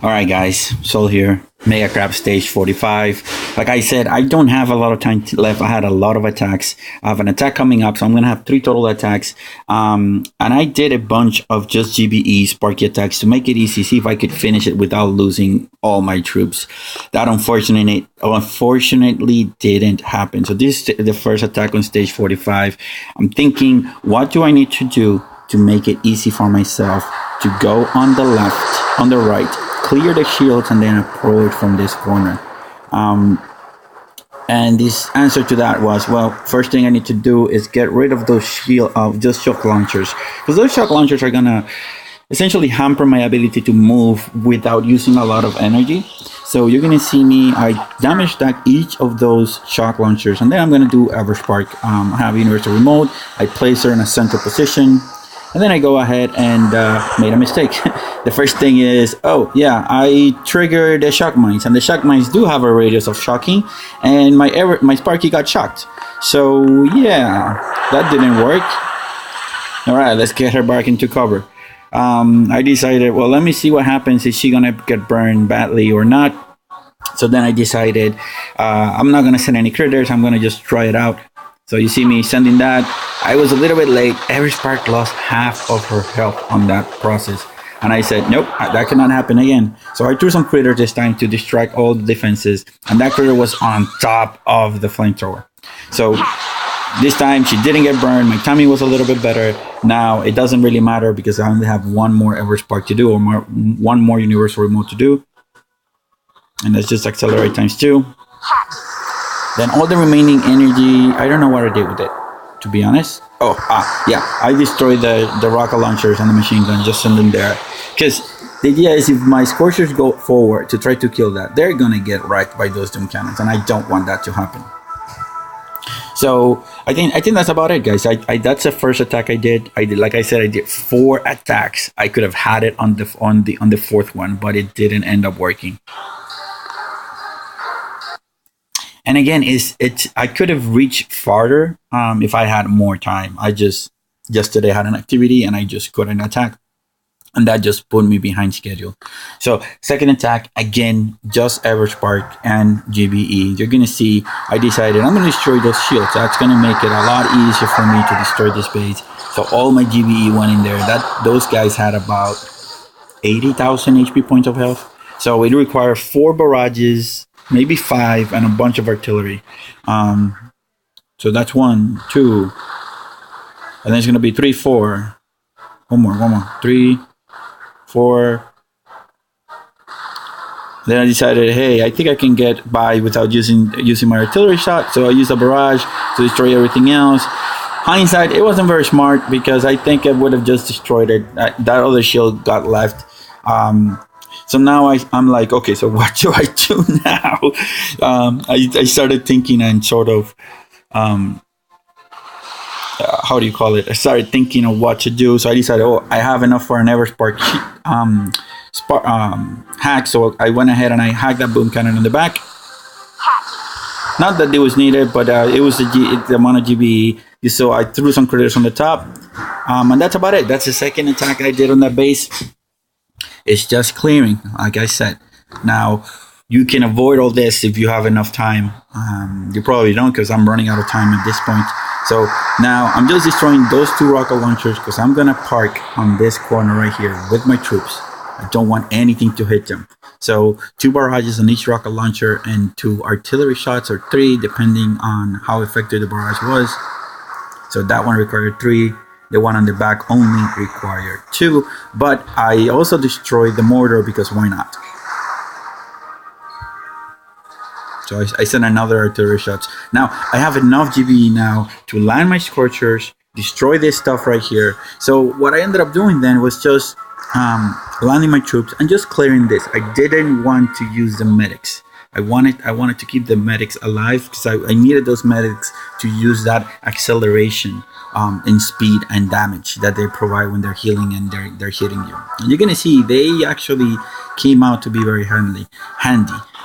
All right, guys, Soul here. Mega Crab stage 45. Like I said, I don't have a lot of time left. I had a lot of attacks. I have an attack coming up, so I'm going to have 3 total attacks. And I did a bunch of just GBE Sparky attacks to make it easy, see if I could finish it without losing all my troops. That unfortunately didn't happen. So this is the first attack on stage 45. I'm thinking, what do I need to do to make it easy for myself to go on the left, on the right, clear the shields, and then approach from this corner. And this answer to that was, well, first thing I need to do is get rid of those just shock launchers, because those shock launchers are gonna essentially hamper my ability to move without using a lot of energy. So you're gonna see me, I damage stack each of those shock launchers, and then I'm gonna do Everspark. I have Universal Remote, I place her in a central position, and then I go ahead and made a mistake. The first thing is, oh yeah, I triggered the shock mines, and the shock mines do have a radius of shocking, and my Sparky got shocked. So yeah, that didn't work. All right, let's get her back into cover. I decided, well, let me see what happens. Is she gonna get burned badly or not? So then I decided I'm not gonna send any critters. I'm gonna just try it out. So you see me sending that. I was a little bit late. Everspark lost half of her health on that process. And I said, nope, that cannot happen again. So I threw some critter this time to distract all the defenses. And that critter was on top of the flamethrower. So this time she didn't get burned. My timing was a little bit better. Now it doesn't really matter because I only have one more Everspark to do, or one more Universal Remote to do. And let's just accelerate ×2. Then all the remaining energy, I don't know what I did with it, to be honest. Yeah, I destroyed the rocket launchers and the machine gun, just send them there. Because the idea is, if my Scorchers go forward to try to kill that, they're gonna get wrecked by those Doom Cannons, and I don't want that to happen. So I think that's about it, guys. That's the first attack I did. Like I said, I did 4 attacks. I could have had it on the 4th one, but it didn't end up working. And again, I could have reached farther if I had more time. I just yesterday had an activity and I just couldn't attack, and that just put me behind schedule. So second attack, again, just Everspark and GBE. You're gonna see I decided I'm gonna destroy those shields. That's gonna make it a lot easier for me to destroy this base. So all my GBE went in there. Those guys had about 80,000 HP points of health. So it required 4 barrages, maybe 5, and a bunch of artillery. So that's 1, 2, and then it's gonna be 3, 4. One more. 3, 4. Then I decided, hey, I think I can get by without using my artillery shot. So I used a barrage to destroy everything else. Hindsight, it wasn't very smart because I think I would have just destroyed it. That other shield got left. So now I'm like, okay, so what do I do now? I started thinking and sort of, how do you call it? I started thinking of what to do. So I decided, I have enough for an Everspark hack. So I went ahead and I hacked that boom cannon in the back. Not that it was needed, but it was the amount of GBE. So I threw some critters on the top. And that's about it. That's the second attack I did on that base. It's just clearing, like I said. Now, you can avoid all this if you have enough time. You probably don't, because I'm running out of time at this point. So now I'm just destroying those 2 rocket launchers, because I'm going to park on this corner right here with my troops. I don't want anything to hit them. So 2 barrages on each rocket launcher and 2 artillery shots, or 3, depending on how effective the barrage was. So that one required 3. The one on the back only required 2, but I also destroyed the mortar because why not? So I sent another artillery shots. Now I have enough GBE now to land my Scorchers, destroy this stuff right here. So what I ended up doing then was just landing my troops and just clearing this. I didn't want to use the medics. I wanted to keep the medics alive, because I needed those medics to use that acceleration in speed and damage that they provide when they're healing and they're hitting you. And you're gonna see they actually came out to be very handy.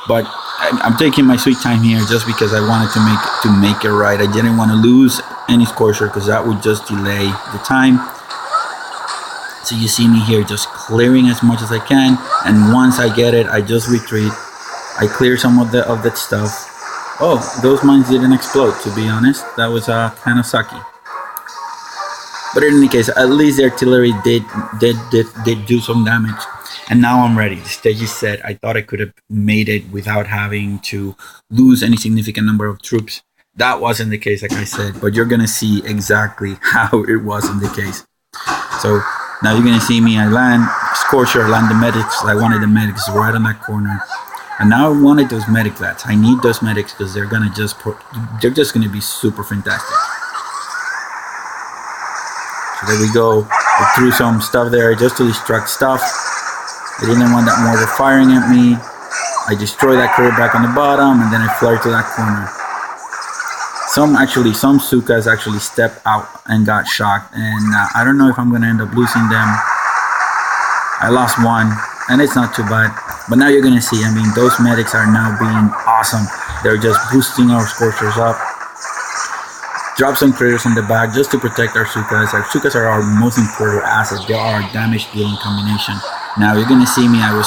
But I'm taking my sweet time here just because I wanted to make it right. I didn't want to lose any Scorcher, because that would just delay the time. So you see me here just clearing as much as I can, and once I get it, I just retreat. I clear some of that stuff. Oh, those mines didn't explode, to be honest. That was kind of sucky. But in any case, at least the artillery did do some damage. And now I'm ready. The stage is set. I thought I could have made it without having to lose any significant number of troops. That wasn't the case, like I said, but you're gonna see exactly how it wasn't the case. So now you're gonna see me. I land Scorcher, land the medics. I wanted the medics right on that corner, and now I wanted those medic vats. I need those medics because they're just gonna be super fantastic. So there we go. I threw some stuff there just to distract stuff. I didn't want that mortar firing at me. I destroyed that turret back on the bottom, and then I flared to that corner. Some Sukas actually stepped out and got shocked, and I don't know if I'm gonna end up losing them. I lost one, and it's not too bad. But now you're gonna see. I mean, those medics are now being awesome. They're just boosting our Scorchers up. Drop some critters in the back just to protect our Sukas. Our Sukas are our most important asset. They are our damage dealing combination. Now you're gonna see me. I was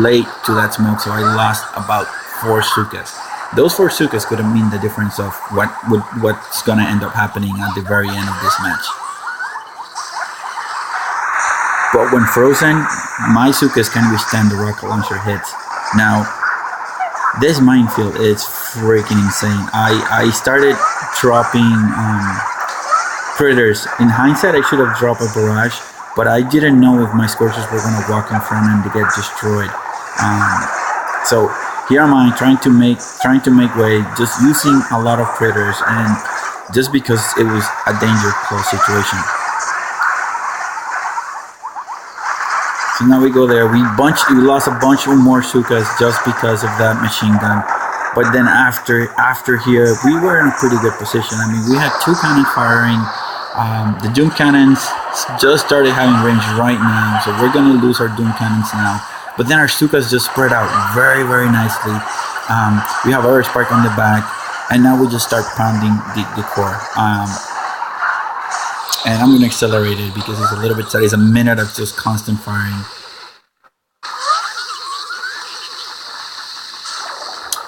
late to that smoke, so I lost about 4 Sukas. Those 4 Sukas could have mean the difference of what's gonna end up happening at the very end of this match. But when frozen, my Sukas can withstand the rocket launcher hits. Now, this minefield is freaking insane. I started dropping critters. In hindsight, I should have dropped a barrage, but I didn't know if my Scorchers were gonna walk in front and to get destroyed. So here am I trying to make way, just using a lot of critters, and just because it was a danger close situation. So now we go there. We lost a bunch of more Sukas just because of that machine gun. But then after here, we were in a pretty good position. I mean, we had 2 cannons firing. The Doom cannons just started having range right now, so we're gonna lose our Doom cannons now. But then our Sukas just spread out very, very nicely. We have our Spark on the back, and now we just start pounding the core. And I'm gonna accelerate it because it's a little bit sad. It's a minute of just constant firing.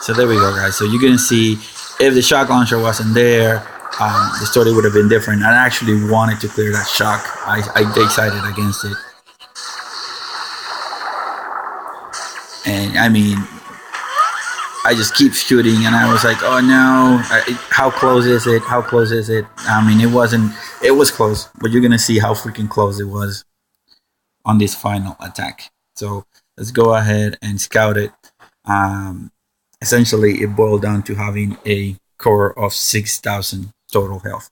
So there we go, guys. So you're gonna see if the shock launcher wasn't there, the story would have been different. I actually wanted to clear that shock. I decided against it. And I mean, I just keep shooting, and I was like, oh no, how close is it? How close is it? I mean, it was close, but you're gonna see how freaking close it was on this final attack. So let's go ahead and scout it. Essentially, it boiled down to having a core of 6,000 total health,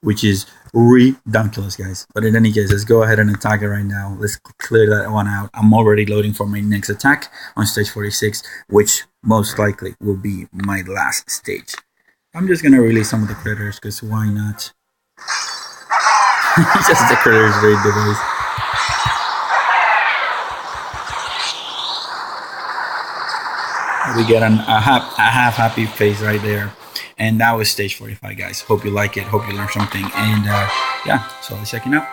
which is ridiculous, guys. But in any case, let's go ahead and attack it right now. Let's clear that one out. I'm already loading for my next attack on stage 46, which most likely will be my last stage. I'm just gonna release some of the critters, because why not? Just the critters raid the base. We get a half happy face right there. And that was stage 45, guys. Hope you like it. Hope you learned something. And yeah, so let's check it out.